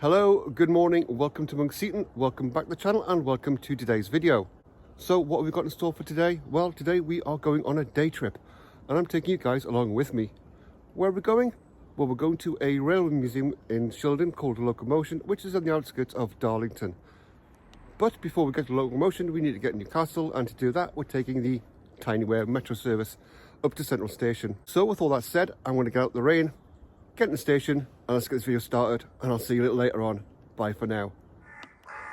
Hello, good morning, welcome to Monkseaton, welcome back to the channel and welcome to today's video. So what have we got in store for today? Well, today we are going on a day trip and I'm taking you guys along with me. Where are we going? Well, we're going to a railway museum in Shildon called Locomotion, which is on the outskirts of Darlington. But before we get to Locomotion, we need to get to Newcastle, and to do that we're taking the Tyne and Wear metro service up to Central Station. So with all that said, I'm going to get out the rain, get in the station, and let's get this video started, and I'll see you a little later on. Bye for now.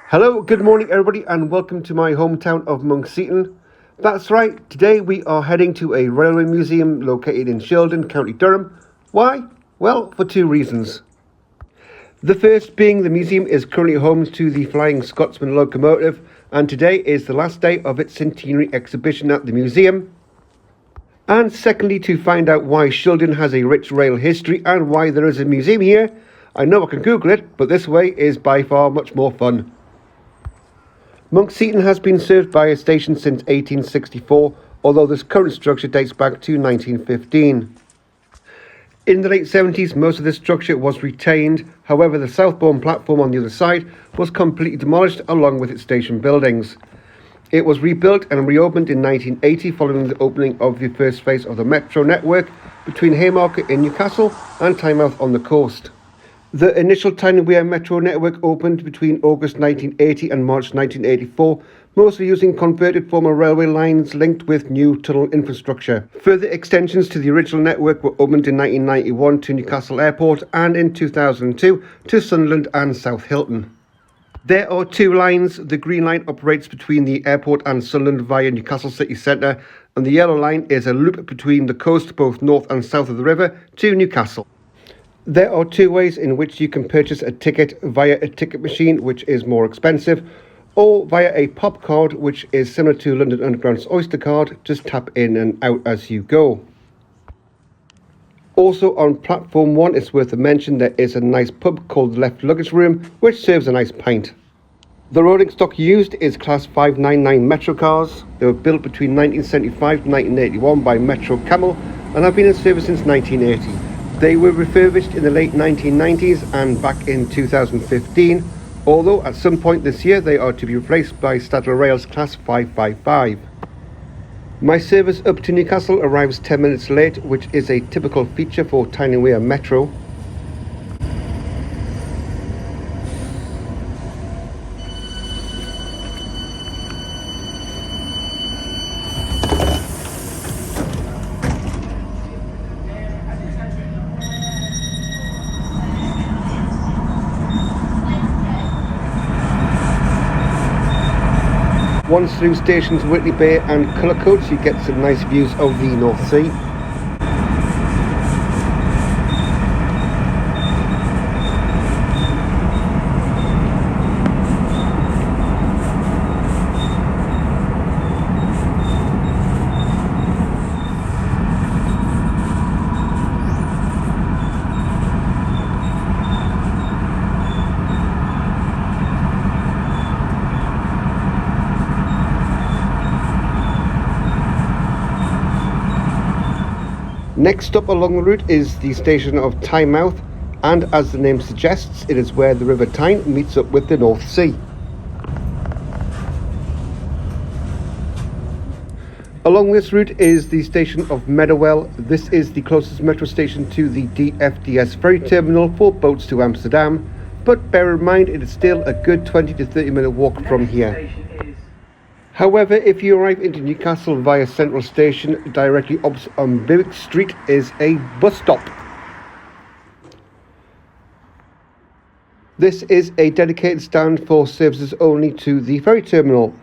Hello, good morning everybody, and welcome to my hometown of Monkseaton. That's right, today we are heading to a railway museum located in Shildon, County Durham. Why? Well, for two reasons. The first being the museum is currently home to the Flying Scotsman locomotive, and today is the last day of its centenary exhibition at the museum. And secondly, to find out why Shildon has a rich rail history and why there is a museum here. I know I can Google it, but this way is by far much more fun. Monkseaton has been served by a station since 1864, although this current structure dates back to 1915. In the late 70s, most of this structure was retained. However, the southbound platform on the other side was completely demolished along with its station buildings. It was rebuilt and reopened in 1980 following the opening of the first phase of the metro network between Haymarket in Newcastle and Tynemouth on the coast. The initial Tyne and Wear metro network opened between August 1980 and March 1984, mostly using converted former railway lines linked with new tunnel infrastructure. Further extensions to the original network were opened in 1991 to Newcastle Airport and in 2002 to Sunderland and South Hilton. There are two lines. The green line operates between the airport and Sunderland via Newcastle city centre, and the yellow line is a loop between the coast, both north and south of the river, to Newcastle. There are two ways in which you can purchase a ticket: via a ticket machine, which is more expensive, or via a pop card, which is similar to London Underground's Oyster card, just tap in and out as you go. Also on platform 1, it's worth a mention, there is a nice pub called the Left Luggage Room, which serves a nice pint. The rolling stock used is Class 599 Metro cars. They were built between 1975 and 1981 by Metro Camel and have been in service since 1980. They were refurbished in the late 1990s and back in 2015, although at some point this year they are to be replaced by Stadler Rail's Class 555. My service up to Newcastle arrives 10 minutes late, which is a typical feature for Tyne and Wear Metro. Once through stations Whitley Bay and Cullercoats, you get some nice views of the North Sea. Next up along the route is the station of Tynemouth, and as the name suggests, it is where the River Tyne meets up with the North Sea. Along this route is the station of Meadowell. This is the closest metro station to the DFDS ferry terminal for boats to Amsterdam, but bear in mind it is still a good 20 to 30 minute walk from here. However, if you arrive into Newcastle via Central Station, directly opposite on Berwick Street is a bus stop. This is a dedicated stand for services only to the ferry terminal.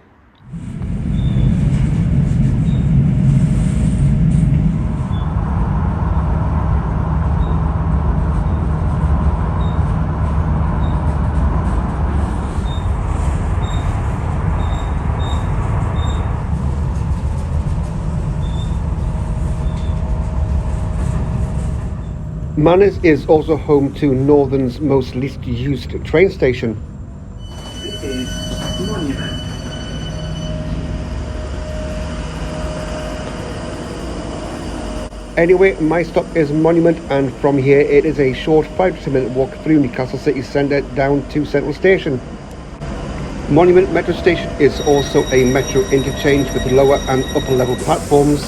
Manners is also home to Northern's most least used train station. This is Monument. Anyway, my stop is Monument, and from here it is a short 5 to 10 minute walk through Newcastle city centre down to Central Station. Monument Metro Station is also a metro interchange with lower and upper level platforms,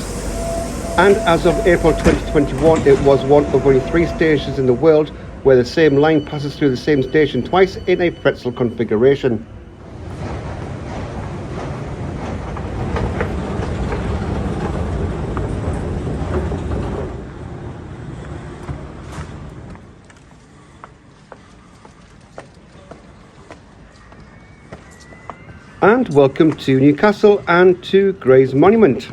and as of April 2021 it was one of only 3 stations in the world where the same line passes through the same station twice in a pretzel configuration. And welcome to Newcastle and to Gray's Monument.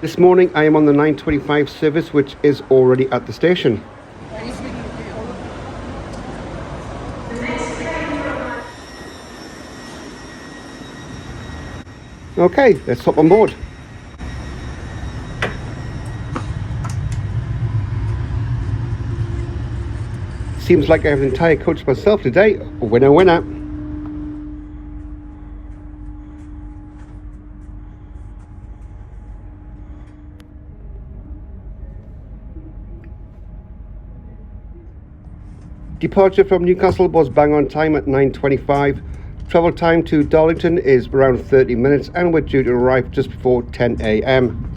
This morning I am on the 9:25 service, which is already at the station. Okay, let's hop on board. Seems like I have an entire coach to myself today. Winner, winner. Departure from Newcastle was bang on time at 9:25. Travel time to Darlington is around 30 minutes and we're due to arrive just before 10 a.m.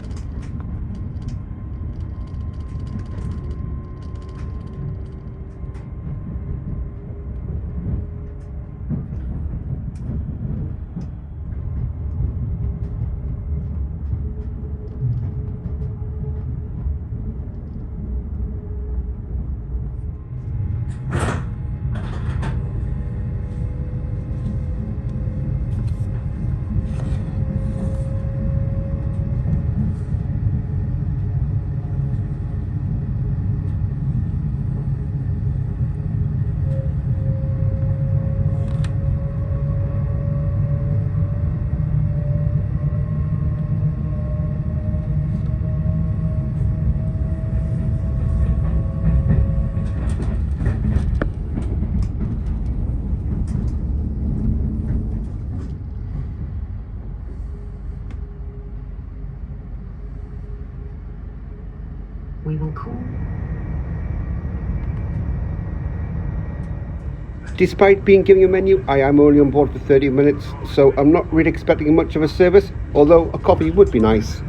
We will call. Despite being given a menu, I am only on board for 30 minutes, so I'm not really expecting much of a service, although a coffee would be nice.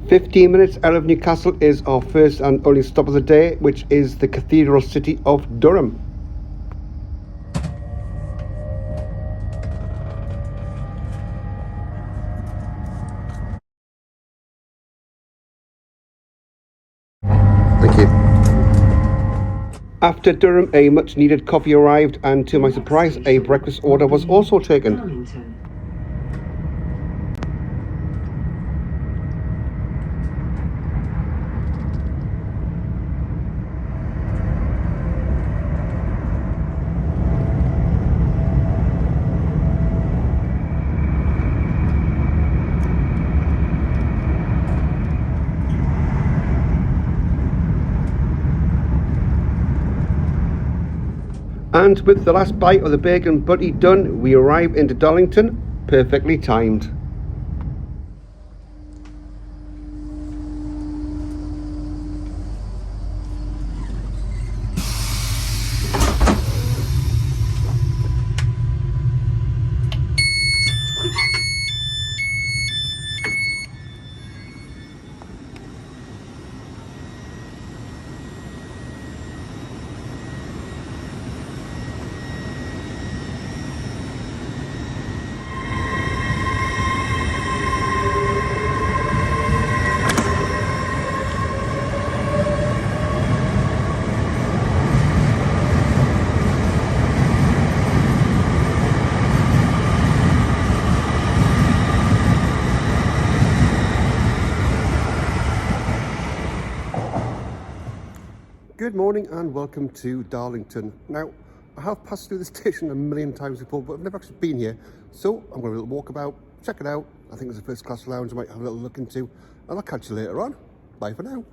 "15 minutes out of Newcastle is our first and only stop of the day, which is the cathedral city of Durham. Thank you. After Durham, a much needed coffee arrived, and to my surprise, a breakfast order was also taken. Darlington. And with the last bite of the bacon butty done, we arrive into Darlington, perfectly timed. Good morning and welcome to Darlington. Now, I have passed through the station a million times before, but I've never actually been here. So I'm going to have a little walk about, check it out. I think there's a first class lounge I might have a little look into, and I'll catch you later on. Bye for now.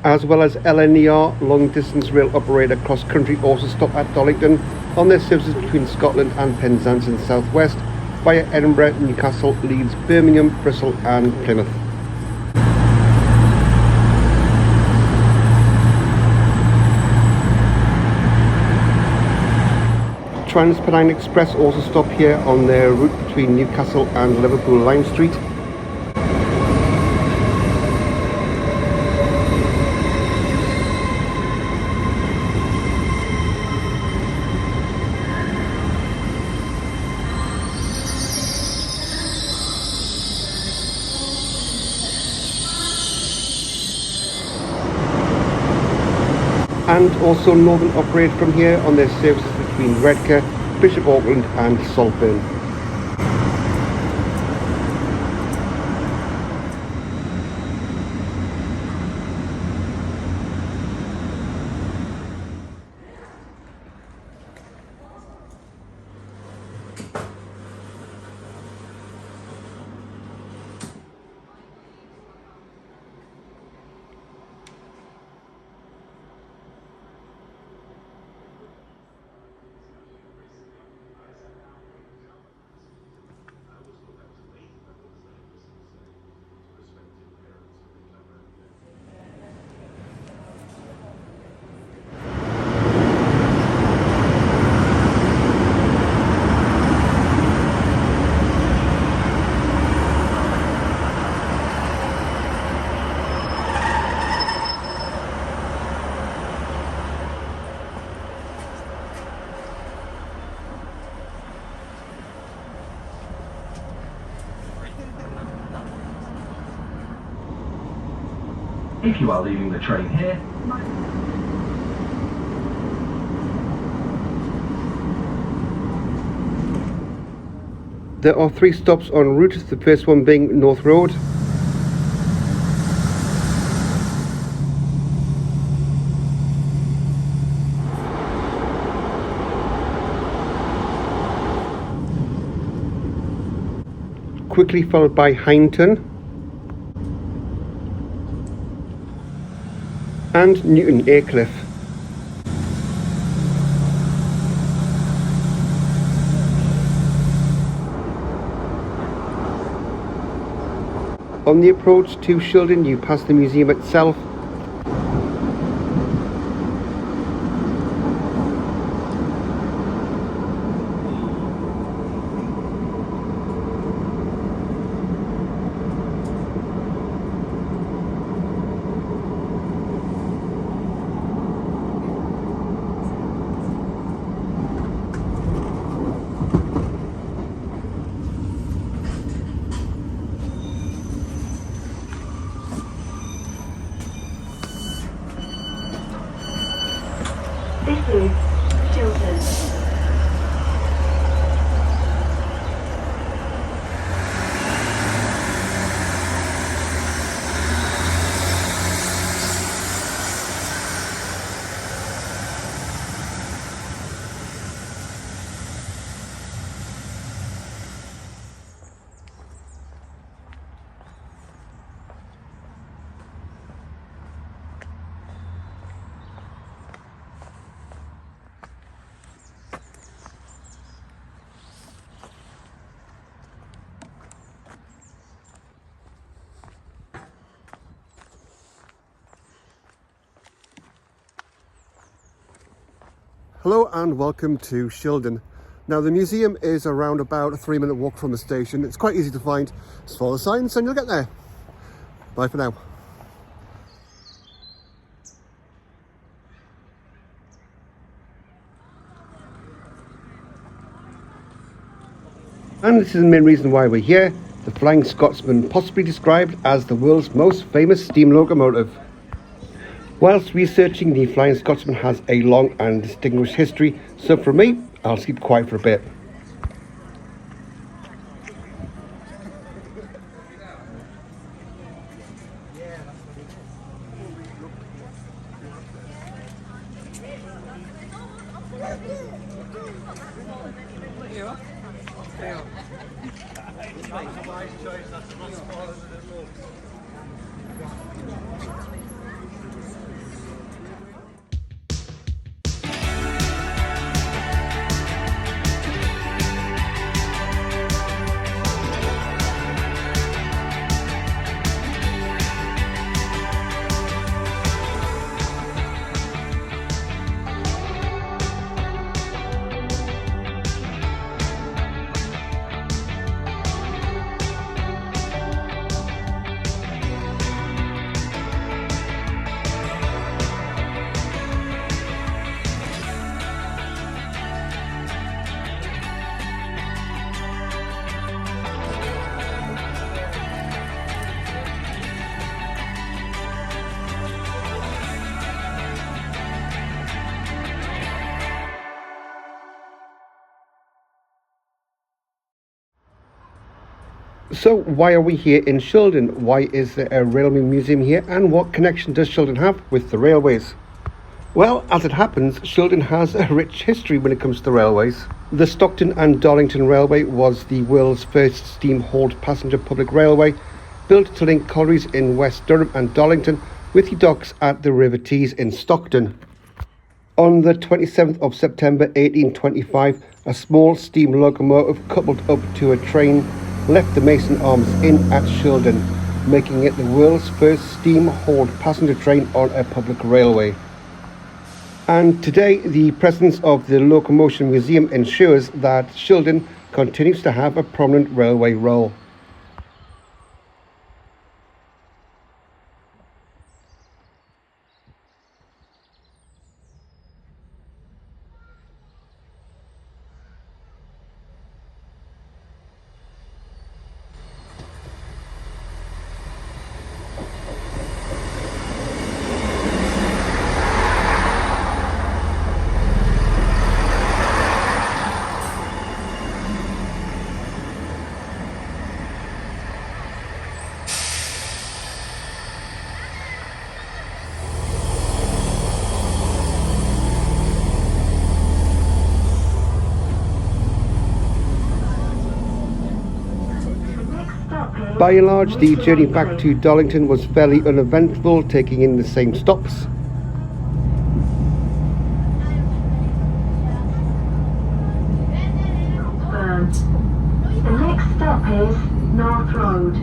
As well as LNER, long distance rail operator cross country, also stop at Darlington on their services between Scotland and Penzance in the southwest via Edinburgh, Newcastle, Leeds, Birmingham, Bristol and Plymouth. Trans-Pennine Express also stop here on their route between Newcastle and Liverpool Lime Street. And also Northern operate from here on their services between Redcar, Bishop Auckland and Saltburn. If you are leaving the train here, There are 3 stops en route, the first one being North Road. Quickly followed by Hindton and Newton Aycliffe. On the approach to Shildon, you pass the museum itself. This is Shildon. Hello and welcome to Shildon. Now the museum is around about a 3-minute walk from the station. It's quite easy to find. Just follow the signs and you'll get there. Bye for now. And this is the main reason why we're here. The Flying Scotsman, possibly described as the world's most famous steam locomotive. Whilst researching, the Flying Scotsman has a long and distinguished history, so for me, I'll keep quiet for a bit. So why are we here in Shildon? Why is there a railway museum here, and what connection does Shildon have with the railways? Well, as it happens, Shildon has a rich history when it comes to railways. The Stockton and Darlington Railway was the world's first steam-hauled passenger public railway, built to link collieries in West Durham and Darlington with the docks at the River Tees in Stockton. On the 27th of September 1825, a small steam locomotive coupled up to a train left the Mason Arms Inn at Shildon, making it the world's first steam-hauled passenger train on a public railway. And today, the presence of the Locomotion Museum ensures that Shildon continues to have a prominent railway role. By and large, the journey back to Darlington was fairly uneventful, taking in the same stops. The next stop is North Road.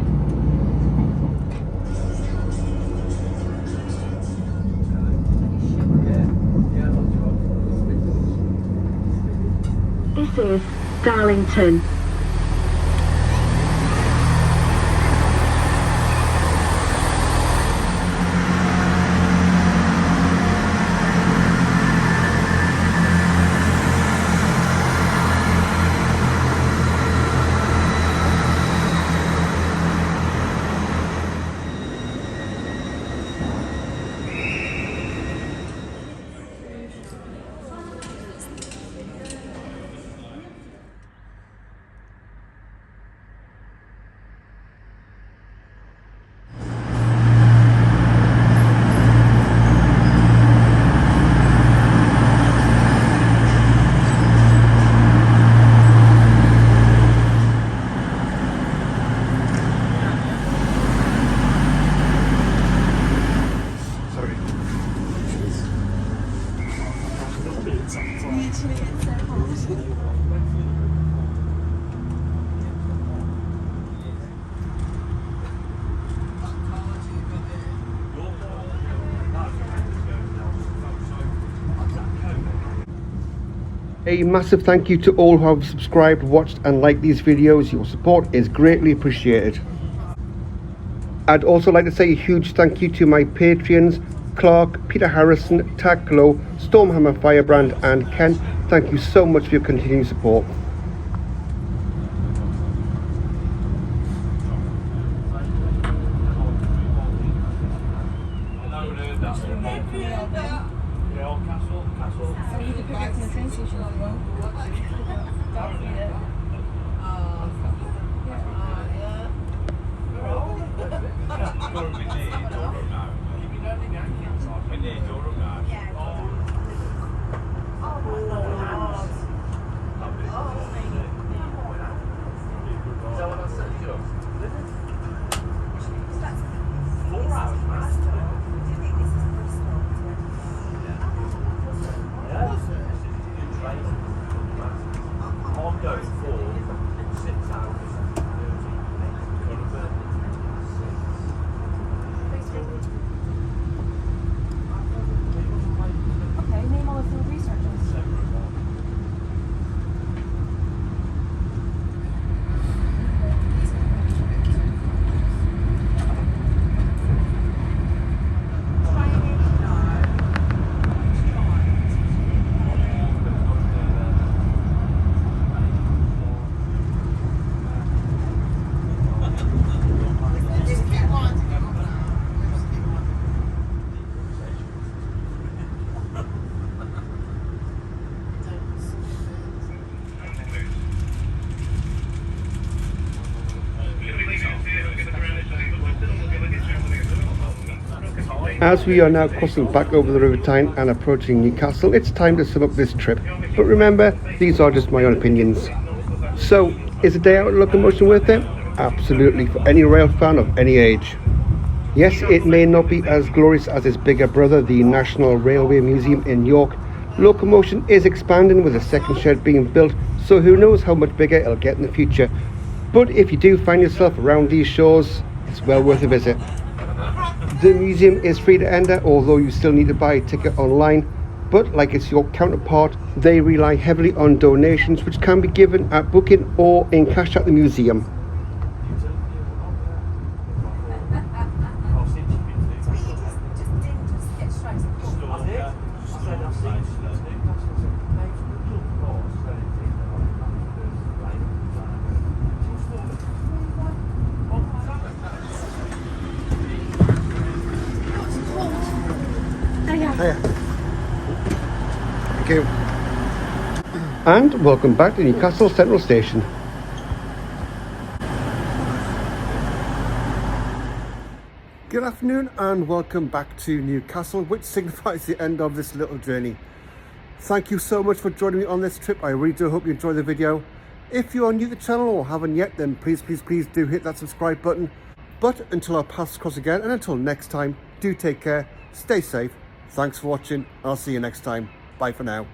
This is Darlington. A massive thank you to all who have subscribed, watched and liked these videos. Your support is greatly appreciated. I'd also like to say a huge thank you to my Patreons, Clark, Peter Harrison, Taklo, Stormhammer Firebrand and Ken. Thank you so much for your continued support. Durham now. As we are now crossing back over the River Tyne and approaching Newcastle, it's time to sum up this trip. But remember, these are just my own opinions. So, is a day out at Locomotion worth it? Absolutely, for any rail fan of any age. Yes, it may not be as glorious as its bigger brother, the National Railway Museum in York. Locomotion is expanding with a second shed being built, so who knows how much bigger it'll get in the future. But if you do find yourself around these shores, it's well worth a visit. The museum is free to enter, although you still need to buy a ticket online. But like its York counterpart, they rely heavily on donations, which can be given at booking or in cash at the museum. Thank you. And welcome back to Newcastle Central Station. Good afternoon and welcome back to Newcastle, which signifies the end of this little journey. Thank you so much for joining me on this trip. I really do hope you enjoyed the video. If you are new to the channel or haven't yet, then please do hit that subscribe button. But until our paths cross again, and until next time, do take care, stay safe. Thanks for watching. I'll see you next time. Bye for now.